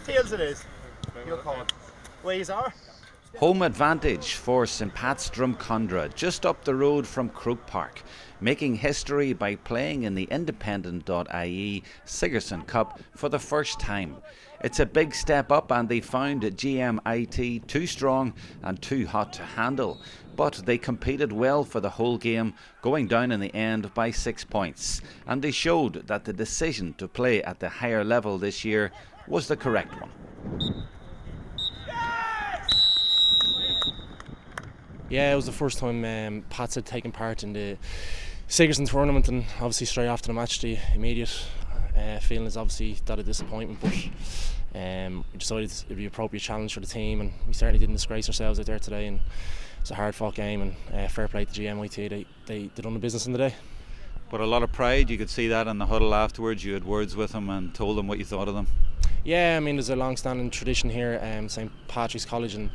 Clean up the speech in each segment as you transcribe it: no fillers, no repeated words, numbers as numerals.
Tails it is. Your call. Ways are. Home advantage for St Pat's Drumcondra, just up the road from Croke Park, making history by playing in the independent.ie Sigerson Cup for the first time. It's a big step up, and they found GMIT too strong and too hot to handle, but they competed well for the whole game, going down in the end by 6 points, and they showed that the decision to play at the higher level this year was the correct one. Yeah, it was the first time Pats had taken part in the Sigerson tournament, and obviously straight after the match the immediate feeling is obviously that a disappointment, but we decided it would be an appropriate challenge for the team, and we certainly didn't disgrace ourselves out there today, and it's a hard fought game, and fair play to GMIT, they done the business in the day. But a lot of pride, you could see that in the huddle afterwards. You had words with them and told them what you thought of them. Yeah, I mean, there's a long-standing tradition here, St Patrick's College, and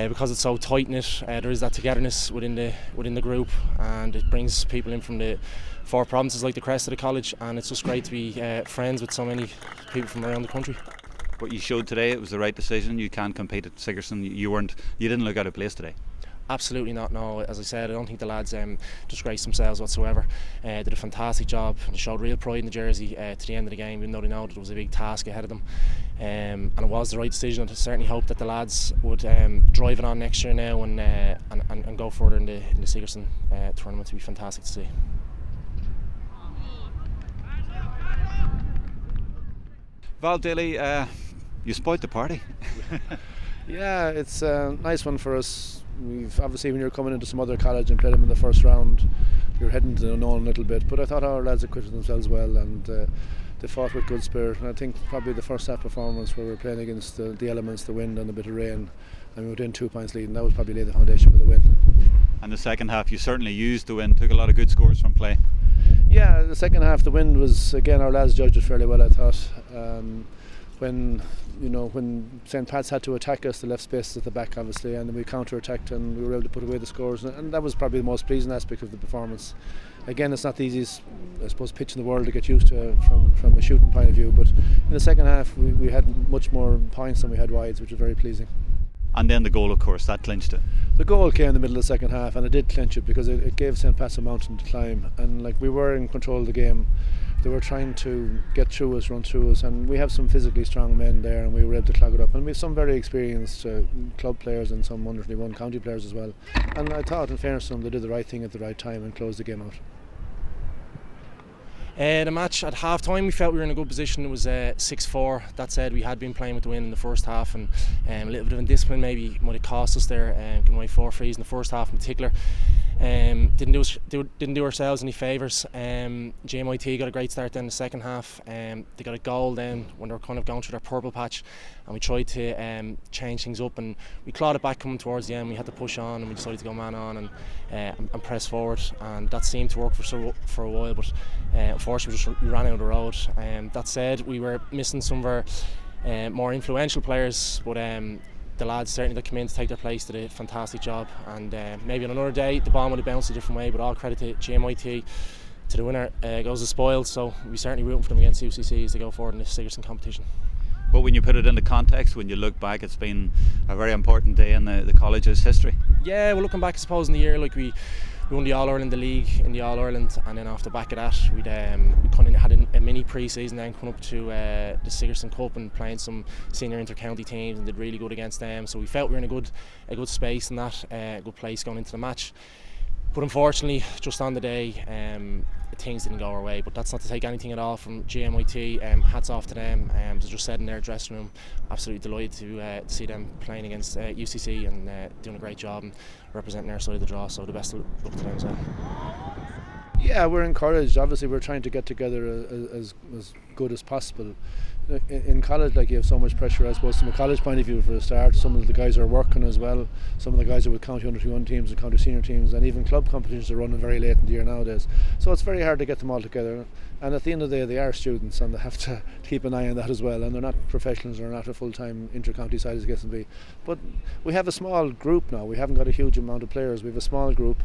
because it's so tight-knit, there is that togetherness within the group, and it brings people in from the four provinces like the crest of the college, and it's just great to be friends with so many people from around the country. But you showed today it was the right decision. You can compete at Sigerson. You didn't look out of place today. Absolutely not, no. As I said, I don't think the lads disgraced themselves whatsoever. Did a fantastic job. They showed real pride in the jersey to the end of the game, even though they know that it was a big task ahead of them. And it was the right decision. I certainly hope that the lads would drive it on next year now and go further in the Sigerson tournament. It would be fantastic to see. Val Daly, you spoilt the party. Yeah, it's a nice one for us. We've obviously, when you're coming into some other college and played them in the first round, you're heading to the unknown a little bit, but I thought our lads acquitted themselves well, and they fought with good spirit. And I think probably the first half performance where we were playing against the elements, the wind and a bit of rain, and we were in 2 points lead, and that was probably laid the foundation for the win. And the second half you certainly used the win, took a lot of good scores from play. Yeah, the second half the wind was, again, our lads judged it fairly well, I thought. When St Pat's had to attack us, they left spaces at the back obviously, and we counter-attacked and we were able to put away the scores, and that was probably the most pleasing aspect of the performance. Again, it's not the easiest, I suppose, pitch in the world to get used to from a shooting point of view, but in the second half we had much more points than we had wides, which was very pleasing. And then the goal, of course, that clinched it. The goal came in the middle of the second half, and it did clinch it because it gave St Pat's a mountain to climb, and like we were in control of the game. They were trying to get through us, run through us, and we have some physically strong men there, and we were able to clog it up. And we have some very experienced club players and some under-21 county players as well. And I thought, in fairness to them, they did the right thing at the right time and closed the game out. The match at half time, we felt we were in a good position. It was 6-4. That said, we had been playing with the win in the first half, and a little bit of indiscipline maybe might have cost us there, giving away 4 frees in the first half in particular. Didn't do ourselves any favours. GMIT got a great start then in the second half. They got a goal then when they were kind of going through their purple patch, and we tried to change things up, and we clawed it back coming towards the end. We had to push on, and we decided to go man on and press forward, and that seemed to work for a while, but unfortunately we ran out of the road. That said, we were missing some of our more influential players, but the lads certainly that came in to take their place did a fantastic job, and maybe on another day the ball would have bounced a different way, but all credit to GMIT. To the winner goes the spoils, so we're certainly rooting for them against UCC as they go forward in this Sigerson competition. But when you put it into context, when you look back, it's been a very important day in the college's history. Yeah, well, looking back, I suppose, in the year, like we won the All-Ireland, the league in the All-Ireland, and then off the back of that we kind of had a mini pre-season then coming up to the Sigerson Cup and playing some senior inter-county teams, and did really good against them, so we felt we were in a good space in that, a good place going into the match. But unfortunately, just on the day, things didn't go our way. But that's not to take anything at all from GMIT. Hats off to them. As I just said in their dressing room, absolutely delighted to see them playing against UCC and doing a great job and representing their side of the draw. So the best of luck to them as well. Yeah, we're encouraged. Obviously, we're trying to get together as good as possible. In college, like, you have so much pressure, I suppose, from a college point of view for a start. Some of the guys are working as well. Some of the guys are with county under-21 teams and county senior teams, and even club competitions are running very late in the year nowadays. So it's very hard to get them all together. And at the end of the day, they are students, and they have to keep an eye on that as well. And they're not professionals, they're not a full-time inter-county side as it gets to be. But we have a small group now. We haven't got a huge amount of players. We have a small group.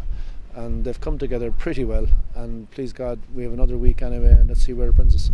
and they've come together pretty well, and please God we have another week anyway, and let's see where it brings us.